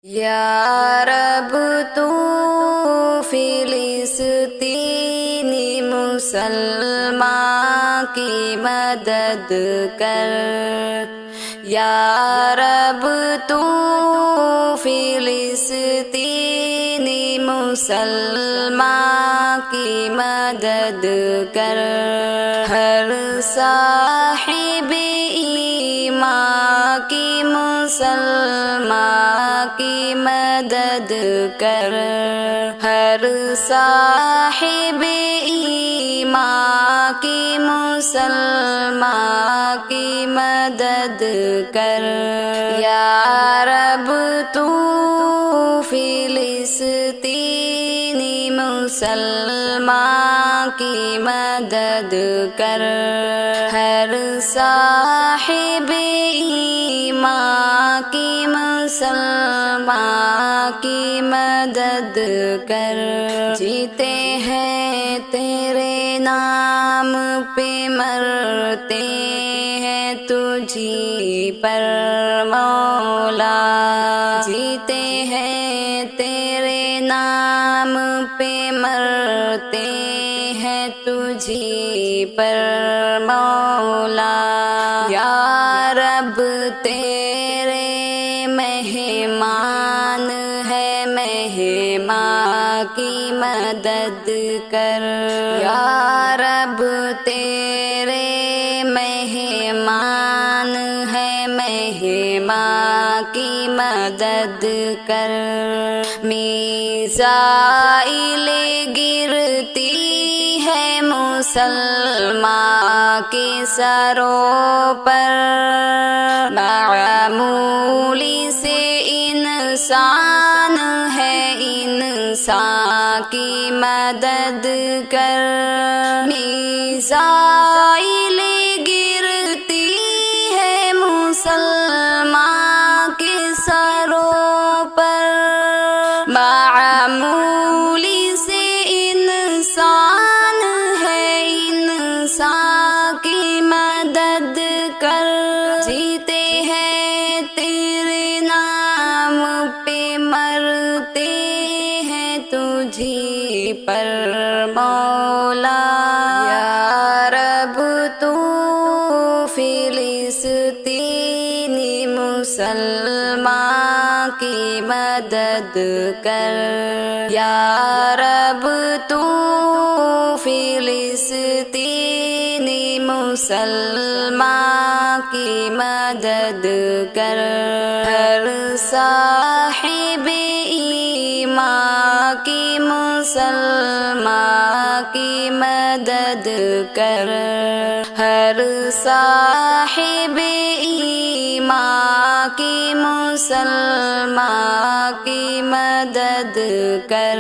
یا رب تو فلسطینی مسلمان کی مدد کر، یا رب تو فلسطینی مسلمان کی مدد کر، ہر صاحب ایمان کی مسلمان کی مدد کر، ہر صاحب ایمان کی مسلمان کی مدد کر، یا رب تو فلسطینی مسلمان کی مدد کر، ہر صاحب ایمان کی مسلمان کی مدد کر، جیتے ہیں تیرے نام پہ مرتے ہیں تجھی پر مولا، جیتے ہیں تیرے نام پہ مرتے ہیں تجھی پر مولا، یا رب تیرے مہمان ہے مہمان کی مدد کر، یا رب تیرے مہمان ہے مہمان کی مدد کر، میزائل گرتی ہے مسلمان کے سروں پر، معمولی سے انسان ہے انسان کی مدد کر، میزائل گرتی ہے مسلمان کے سروں پر، معمولی سے انسان ہے انسان کی مدد کر، جیتے ہیں تیرے نام پہ مرتے ہیں تجھی پر مولا، یا رب تو فلسطینی مسلمان کی مدد کر، یا رب تو فلسطینی مسلمان کی مدد کر، ہر صاحب ایمان کی مسلمان کی مدد کر، ہر صاحب ایمان کی مسلمان کی مدد کر۔